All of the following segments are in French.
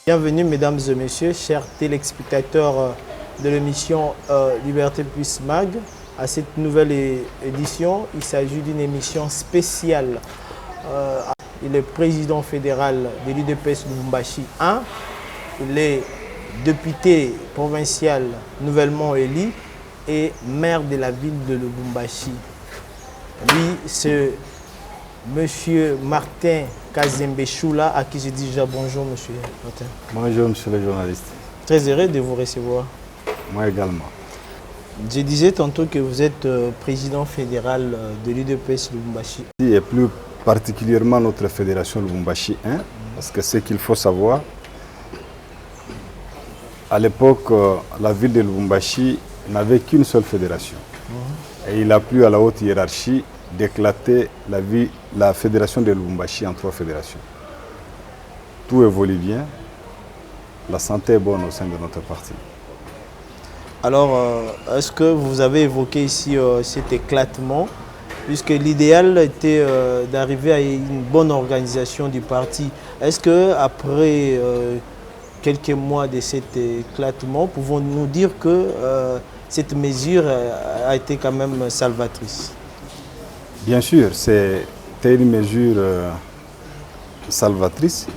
Bienvenue mesdames et messieurs, chers téléspectateurs de l'émission Liberté Plus Mag. À cette nouvelle édition, il s'agit d'une émission spéciale. Il est président fédéral de l'UDPS Lubumbashi 1. Il est député provincial nouvellement élu et maire de la ville de Lubumbashi. Lui, c'est Monsieur Martin Kazembe Choula, à qui je dis déjà bonjour, Monsieur Martin. Bonjour, Monsieur le journaliste. Très heureux de vous recevoir. Moi également. Je disais tantôt que vous êtes président fédéral de l'UDPS Lubumbashi. Et plus particulièrement notre fédération Lubumbashi 1, parce que ce qu'il faut savoir, à l'époque, la ville de Lubumbashi n'avait qu'une seule fédération. Et il a plu à la haute hiérarchie d'éclater la fédération de Lubumbashi en 3 fédérations. Tout évolue bien, la santé est bonne au sein de notre parti. Alors, est-ce que vous avez évoqué ici cet éclatement, puisque l'idéal était d'arriver à une bonne organisation du parti. Est-ce qu'après quelques mois de cet éclatement, pouvons-nous dire que cette mesure a été quand même salvatrice? Bien sûr, c'était une mesure salvatrice.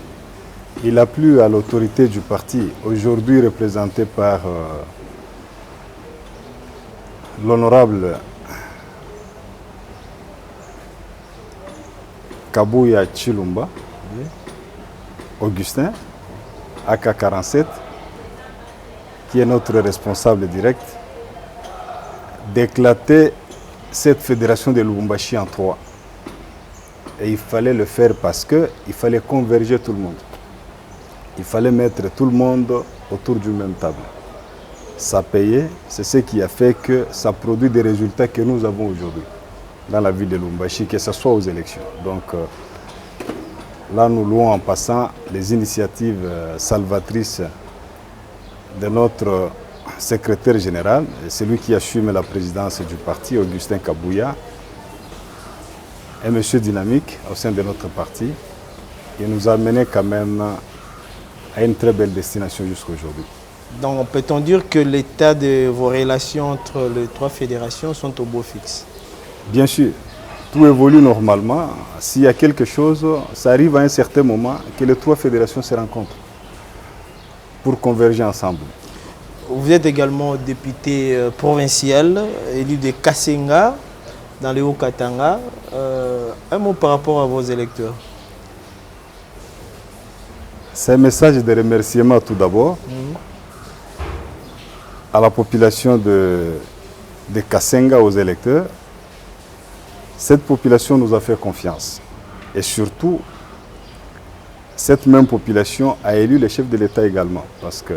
Il a plu à l'autorité du parti, aujourd'hui représentée par l'honorable Kabuya Chilumba, Augustin, AK47, qui est notre responsable direct, d'éclater cette fédération de Lubumbashi en 3. Et il fallait le faire parce qu'il fallait converger tout le monde. Il fallait mettre tout le monde autour d'une même table. Ça payait, c'est ce qui a fait que ça produit des résultats que nous avons aujourd'hui dans la ville de Lubumbashi, que ce soit aux élections. Donc là, nous louons en passant les initiatives salvatrices de notre secrétaire général, celui qui assume la présidence du parti, Augustin Kabuya, un monsieur dynamique au sein de notre parti. Il nous a mené quand même à une très belle destination jusqu'à aujourd'hui. Donc, peut-on dire que l'état de vos relations entre les 3 fédérations sont au beau fixe? Bien sûr, tout évolue normalement. S'il y a quelque chose, ça arrive à un certain moment que les 3 fédérations se rencontrent pour converger ensemble. Vous êtes également député provincial, élu de Kasenga, dans le Haut-Katanga. Un mot par rapport à vos électeurs. C'est un message de remerciement tout d'abord à la population de Kasenga, aux électeurs. Cette population nous a fait confiance. Et surtout, cette même population a élu les chefs de l'État également. Parce que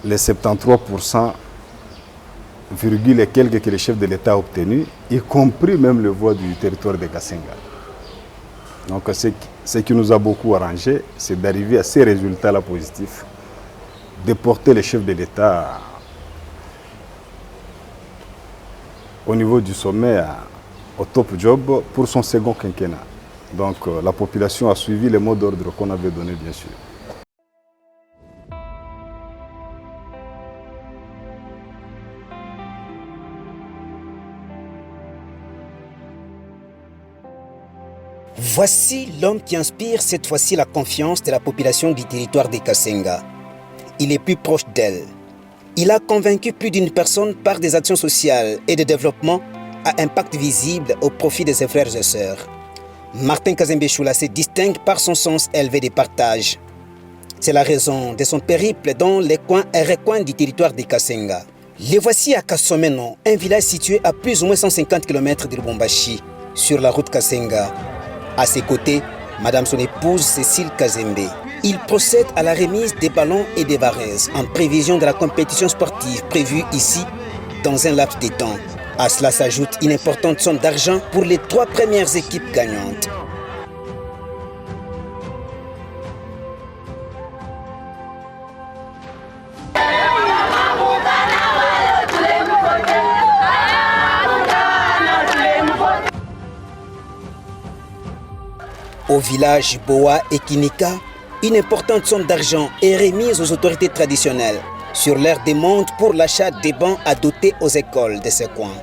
les 73%, et quelques que les chefs de l'État ont obtenus, y compris même le voix du territoire de Kasenga. Donc ce qui nous a beaucoup arrangé, c'est d'arriver à ces résultats-là positifs, de porter les chefs de l'État au niveau du sommet, au top job pour son second quinquennat. Donc la population a suivi les mots d'ordre qu'on avait donnés, bien sûr. Voici l'homme qui inspire cette fois-ci la confiance de la population du territoire de Kasenga. Il est plus proche d'elle. Il a convaincu plus d'une personne par des actions sociales et de développement à impact visible au profit de ses frères et sœurs. Martin Kazembe Choula se distingue par son sens élevé des partages. C'est la raison de son périple dans les coins et recoins du territoire de Kasenga. Les voici à Kasomeno, un village situé à plus ou moins 150 km de Lubumbashi, sur la route Kasenga. À ses côtés, Madame son épouse Cécile Kazembe. Il procède à la remise des ballons et des varaises en prévision de la compétition sportive prévue ici dans un laps de temps. À cela s'ajoute une importante somme d'argent pour les 3 premières équipes gagnantes. Au village Boa et Kinika, Une importante somme d'argent est remise aux autorités traditionnelles sur leur demande pour l'achat des bancs à doter aux écoles de ces coins.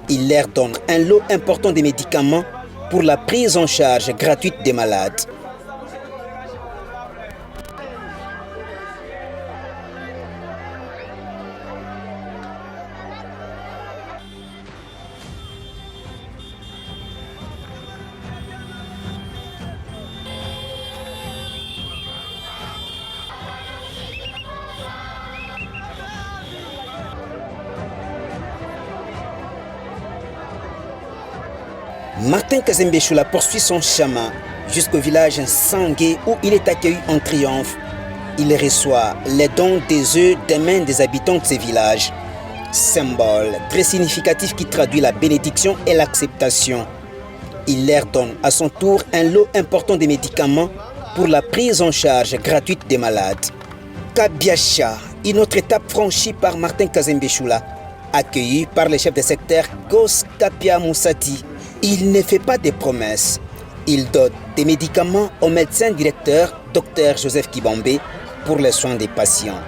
Il leur donne un lot important de médicaments pour la prise en charge gratuite des malades. Martin Kazembe-Choula poursuit son chemin jusqu'au village Sangué où il est accueilli en triomphe. Il reçoit les dons des œufs des mains des habitants de ces villages. Symbole très significatif qui traduit la bénédiction et l'acceptation. Il leur donne à son tour un lot important de médicaments pour la prise en charge gratuite des malades. Kabiacha, une autre étape franchie par Martin Kazembe-Choula, accueilli par le chef de secteur Gos Kapia Moussati. Il ne fait pas de promesses. Il donne des médicaments au médecin directeur, Dr Joseph Kibambé, pour les soins des patients.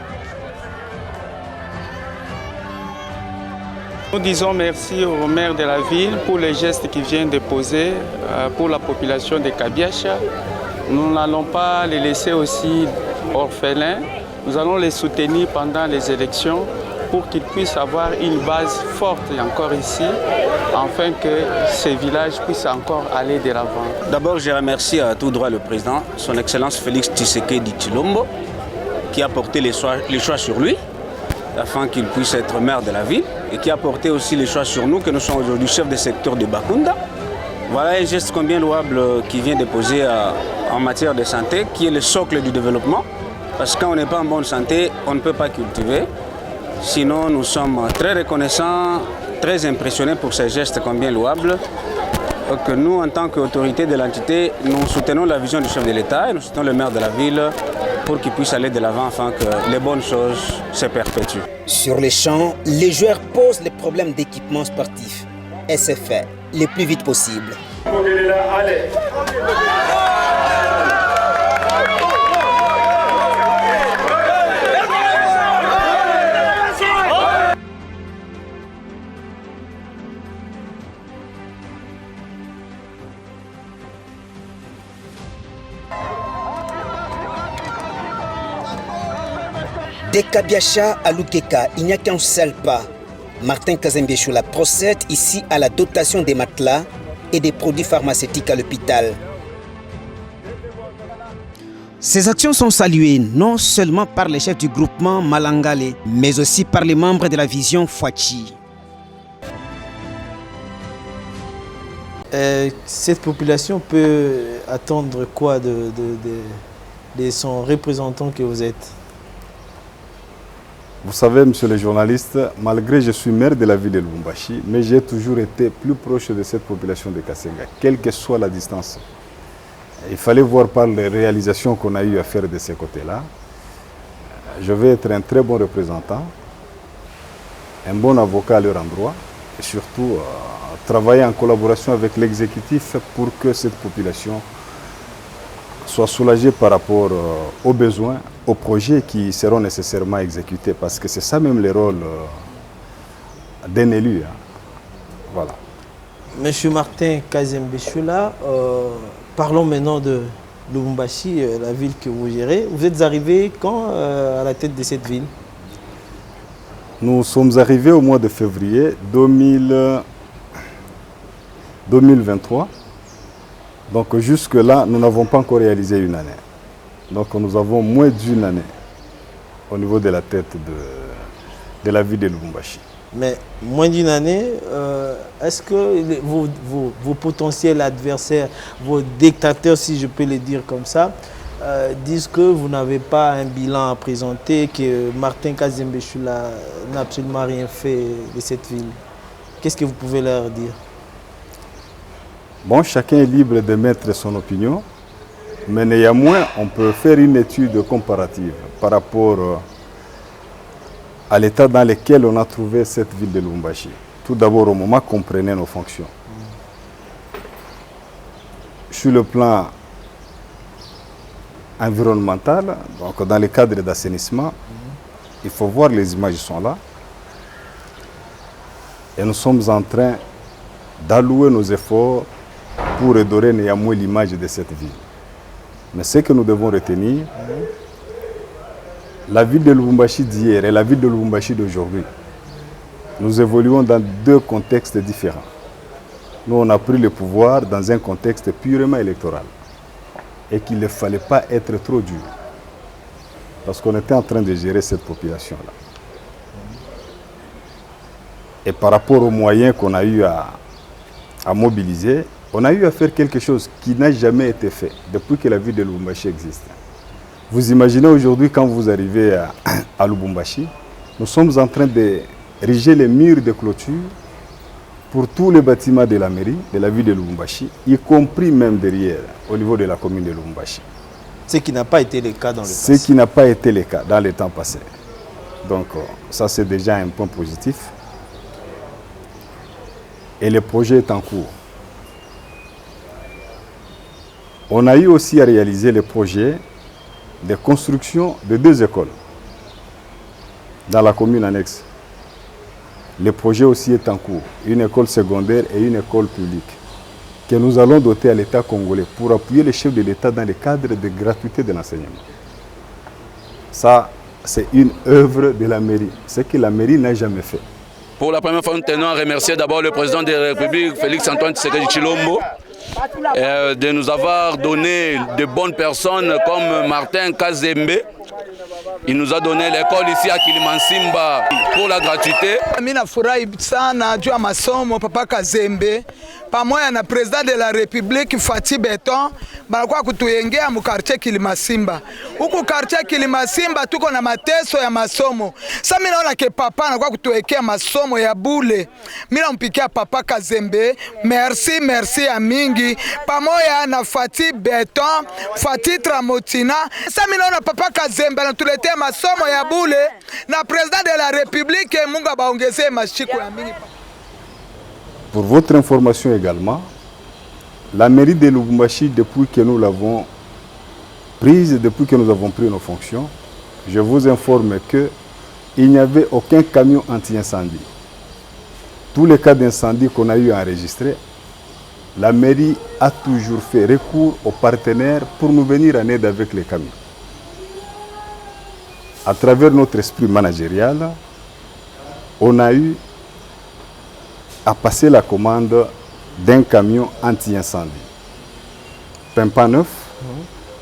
Nous disons merci au maire de la ville pour les gestes qu'il vient de poser pour la population de Kabiacha. Nous n'allons pas les laisser aussi orphelins. Nous allons les soutenir pendant les élections pour qu'ils puissent avoir une base forte encore ici, afin que ces villages puissent encore aller de l'avant. D'abord, je remercie à tout droit le président, son Excellence Félix Tshisekedi Tshilombo, qui a porté les choix sur lui, afin qu'il puisse être maire de la ville, et qui a porté aussi les choix sur nous, que nous sommes aujourd'hui chefs de secteur de Bakunda. Voilà un geste combien louable qui vient de poser en matière de santé, qui est le socle du développement, parce que quand on n'est pas en bonne santé, on ne peut pas cultiver. Sinon, nous sommes très reconnaissants, très impressionnés pour ces gestes combien louables. Que nous, en tant qu'autorité de l'entité, nous soutenons la vision du chef de l'État et nous soutenons le maire de la ville pour qu'il puisse aller de l'avant afin que les bonnes choses se perpétuent. Sur les champs, les joueurs posent les problèmes d'équipement sportif. Et c'est fait le plus vite possible. De Kabiacha à Lukeka, il n'y a qu'un seul pas. Martin Kazembe-Choula procède ici à la dotation des matelas et des produits pharmaceutiques à l'hôpital. Ces actions sont saluées non seulement par les chefs du groupement Malangale, mais aussi par les membres de la vision Fouachi. Cette population peut attendre quoi de son représentant que vous êtes? Vous savez, monsieur le journaliste, malgré que je suis maire de la ville de Lubumbashi, mais j'ai toujours été plus proche de cette population de Kasenga, quelle que soit la distance. Il fallait voir par les réalisations qu'on a eu à faire de ces côtés-là. Je vais être un très bon représentant, un bon avocat à leur endroit, et surtout travailler en collaboration avec l'exécutif pour que cette population soit soulagée par rapport aux besoins, aux projets qui seront nécessairement exécutés, parce que c'est ça même le rôle d'un élu. Hein. Voilà. Monsieur Martin Kazembe-Choula, parlons maintenant de Lubumbashi, la ville que vous gérez. Vous êtes arrivé quand à la tête de cette ville? Nous sommes arrivés au mois de février 2023. Donc jusque-là, nous n'avons pas encore réalisé une année. Donc nous avons moins d'une année au niveau de la tête de la ville de Lubumbashi. Mais moins d'une année, est-ce que vos potentiels adversaires, vos dictateurs, si je peux le dire comme ça, disent que vous n'avez pas un bilan à présenter, que Martin Kazembe-Choula n'a absolument rien fait de cette ville? Qu'est-ce que vous pouvez leur dire? Bon, chacun est libre de mettre son opinion, mais néanmoins, on peut faire une étude comparative par rapport à l'état dans lequel on a trouvé cette ville de Lubumbashi. Tout d'abord, au moment qu'on prenait nos fonctions. Sur le plan environnementale, donc dans le cadre d'assainissement, il faut voir, les images sont là. Et nous sommes en train d'allouer nos efforts pour redorer néanmoins l'image de cette ville. Mais ce que nous devons retenir, la ville de Lubumbashi d'hier et la ville de Lubumbashi d'aujourd'hui, nous évoluons dans deux contextes différents. Nous, on a pris le pouvoir dans un contexte purement électoral et qu'il ne fallait pas être trop dur parce qu'on était en train de gérer cette population-là. Et par rapport aux moyens qu'on a eu à mobiliser, on a eu à faire quelque chose qui n'a jamais été fait depuis que la ville de Lubumbashi existe. Vous imaginez aujourd'hui, quand vous arrivez à Lubumbashi, nous sommes en train de riger les murs de clôture pour tous les bâtiments de la mairie, de la ville de Lubumbashi, y compris même derrière, au niveau de la commune de Lubumbashi. Ce qui n'a pas été le cas dans le passé. Ce qui n'a pas été le cas dans les temps passés. Donc ça, c'est déjà un point positif. Et le projet est en cours. On a eu aussi à réaliser le projet de construction de 2 écoles dans la commune annexe. Le projet aussi est en cours, une école secondaire et une école publique que nous allons doter à l'État congolais pour appuyer les chefs de l'État dans le cadre de gratuité de l'enseignement. Ça, c'est une œuvre de la mairie, ce que la mairie n'a jamais fait. Pour la première fois, nous tenons à remercier d'abord le président de la République, Félix-Antoine Tshisekedi Tshilombo, de nous avoir donné de bonnes personnes comme Martin Kazembe. Il nous a donné l'école ici à Kilimansimba pour la gratuité. Mimi nafurahi sana juu ya masomo Papa Kazembe pamoja na president de la République Fati Beton banakuwa kutuyengea mu quartier Kilimansimba. Huku quartier Kilimansimba tuko na mateso ya masomo. Sasa mimi naona ke papa anakuwa kutuwekea masomo ya bule. Mimi nampikia Papa Kazembe merci ya mingi pamoja na Fati Beton, Fati Tramotina. Sasa mimi naona Papa Kazembe anatuletea masomo ya bule na president de la République Mungu abaongezee mashiko ya mingi. Pour votre information également, la mairie de Lubumbashi, depuis que nous l'avons prise, depuis que nous avons pris nos fonctions, je vous informe qu'il n'y avait aucun camion anti-incendie. Tous les cas d'incendie qu'on a eu à enregistrer, la mairie a toujours fait recours aux partenaires pour nous venir en aide avec les camions. À travers notre esprit managérial, on a eu à passer la commande d'un camion anti-incendie. Pimpa neuf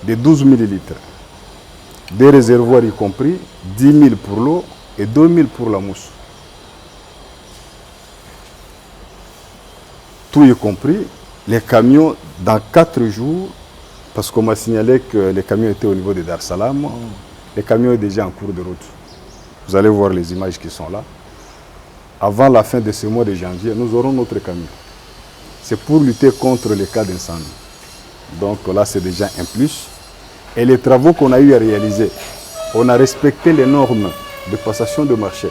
de 12 ml. Des réservoirs y compris, 10 000 pour l'eau et 2 000 pour la mousse. Tout y compris, les camions dans 4 jours, parce qu'on m'a signalé que les camions étaient au niveau de Dar Salam, les camions sont déjà en cours de route. Vous allez voir les images qui sont là. Avant la fin de ce mois de janvier, nous aurons notre camion. C'est pour lutter contre les cas d'incendie. Donc là, c'est déjà un plus. Et les travaux qu'on a eu à réaliser, on a respecté les normes de passation de marché.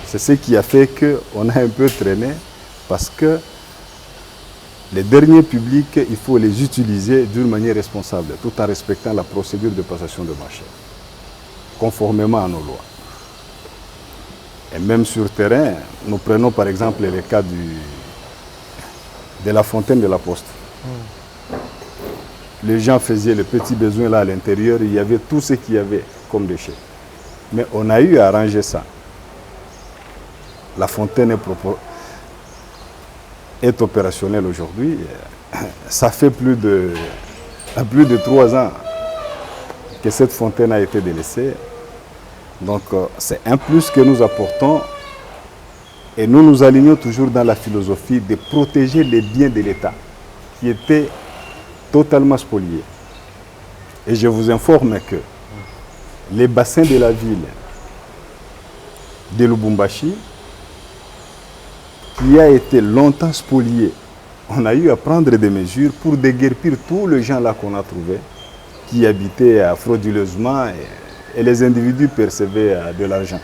C'est ce qui a fait qu'on a un peu traîné parce que les derniers publics, il faut les utiliser d'une manière responsable, tout en respectant la procédure de passation de marché, conformément à nos lois. Et même sur terrain, nous prenons par exemple le cas de la fontaine de la Poste. Les gens faisaient les petits besoins là à l'intérieur, il y avait tout ce qu'il y avait comme déchets. Mais on a eu à arranger ça. La fontaine est opérationnelle aujourd'hui. Ça fait plus de 3 ans que cette fontaine a été délaissée. Donc c'est un plus que nous apportons et nous nous alignons toujours dans la philosophie de protéger les biens de l'État qui étaient totalement spoliés. Et je vous informe que les bassins de la ville de Lubumbashi, qui a été longtemps spolié, on a eu à prendre des mesures pour déguerpir tous les gens là qu'on a trouvés qui habitaient frauduleusement et les individus percevaient de l'argent.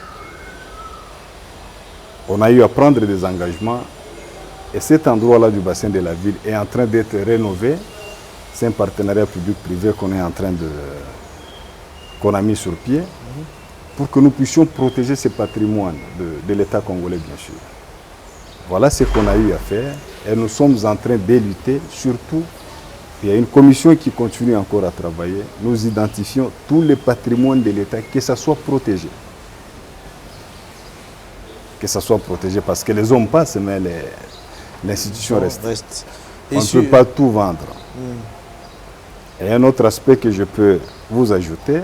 On a eu à prendre des engagements et cet endroit-là du bassin de la ville est en train d'être rénové. C'est un partenariat public-privé qu'on est en train qu'on a mis sur pied pour que nous puissions protéger ce patrimoine de l'État congolais, bien sûr. Voilà ce qu'on a eu à faire et nous sommes en train de lutter, surtout, il y a une commission qui continue encore à travailler, nous identifions tous les patrimoines de l'État, que ça soit protégé. Que ça soit protégé parce que les hommes passent, mais l'institution reste. On ne peut pas tout vendre. Et un autre aspect que je peux vous ajouter,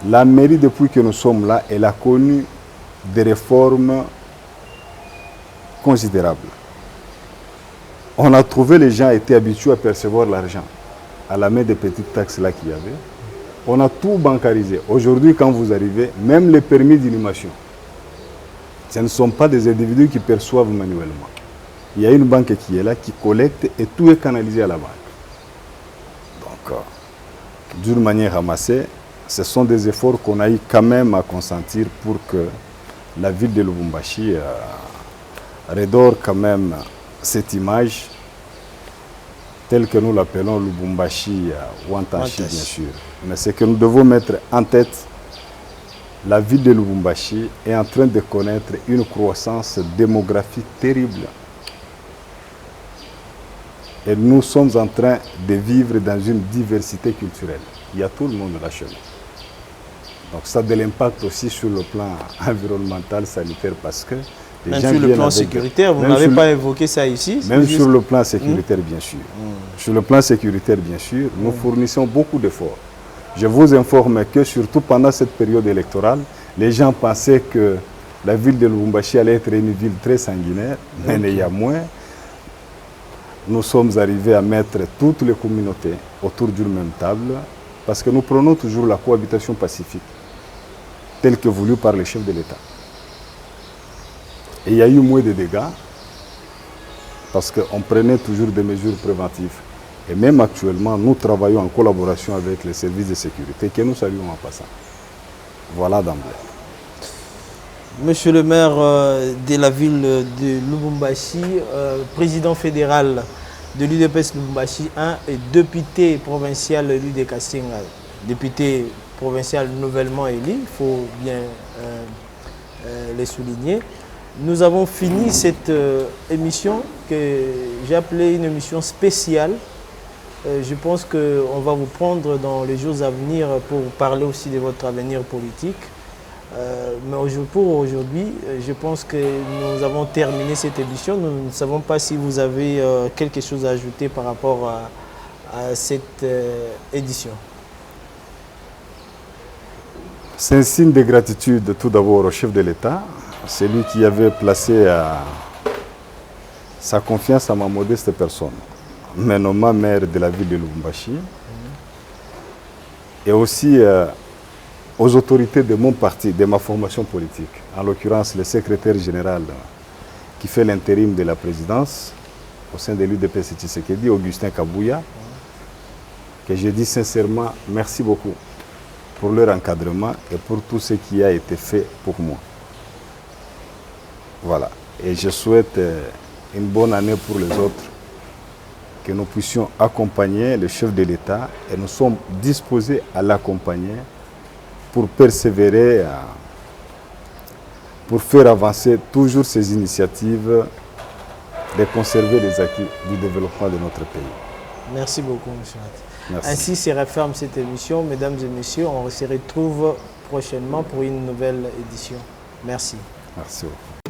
la mairie, depuis que nous sommes là, elle a connu des réformes considérables. On a trouvé, les gens étaient habitués à percevoir l'argent à la main des petites taxes là qu'il y avait. On a tout bancarisé. Aujourd'hui, quand vous arrivez, même les permis d'inhumation, ce ne sont pas des individus qui perçoivent manuellement. Il y a une banque qui est là, qui collecte et tout est canalisé à la banque. Donc, d'une manière ramassée, ce sont des efforts qu'on a eu quand même à consentir pour que la ville de Lubumbashi redore quand même cette image telle que nous l'appelons Lubumbashi Wantashi, bien sûr. Mais ce que nous devons mettre en tête, la ville de Lubumbashi est en train de connaître une croissance démographique terrible. Et nous sommes en train de vivre dans une diversité culturelle. Il y a tout le monde là chez nous. Donc ça a de l'impact aussi sur le plan environnemental, sanitaire, parce que les même gens sur le plan sécuritaire, vous n'avez pas évoqué ça ici. Même sur le plan sécuritaire, bien sûr. Sur le plan sécuritaire, bien sûr, nous fournissons beaucoup d'efforts. Je vous informe que surtout pendant cette période électorale, les gens pensaient que la ville de Lubumbashi allait être une ville très sanguinaire, mais il y a moins. Nous sommes arrivés à mettre toutes les communautés autour d'une même table parce que nous prenons toujours la cohabitation pacifique, telle que voulue par les chefs de l'État. Et il y a eu moins de dégâts parce qu'on prenait toujours des mesures préventives. Et même actuellement, nous travaillons en collaboration avec les services de sécurité que nous saluons en passant. Voilà d'emblée. Monsieur le maire de la ville de Lubumbashi, président fédéral de l'UDPS Lubumbashi 1 et député provincial de l'UDKASENGA, député provincial nouvellement élu, il faut bien les souligner. Nous avons fini cette émission que j'ai appelée une émission spéciale. Je pense qu'on va vous prendre dans les jours à venir pour parler aussi de votre avenir politique. Mais pour aujourd'hui, je pense que nous avons terminé cette émission. Nous ne savons pas si vous avez quelque chose à ajouter par rapport à cette édition. C'est un signe de gratitude tout d'abord au chef de l'État, celui qui avait placé sa confiance à ma modeste personne, mais nommé maire de la ville de Lubumbashi, et aussi aux autorités de mon parti, de ma formation politique, en l'occurrence le secrétaire général qui fait l'intérim de la présidence au sein de l'UDPS Tshisekedi, Augustin Kabouya, que je dis sincèrement merci beaucoup pour leur encadrement et pour tout ce qui a été fait pour moi. Voilà. Et je souhaite une bonne année pour les autres, que nous puissions accompagner le chef de l'État et nous sommes disposés à l'accompagner pour persévérer, pour faire avancer toujours ces initiatives de conserver les acquis du développement de notre pays. Merci beaucoup, M. Merci. Ainsi se referme cette émission. Mesdames et messieurs, on se retrouve prochainement pour une nouvelle édition. Merci. Merci beaucoup.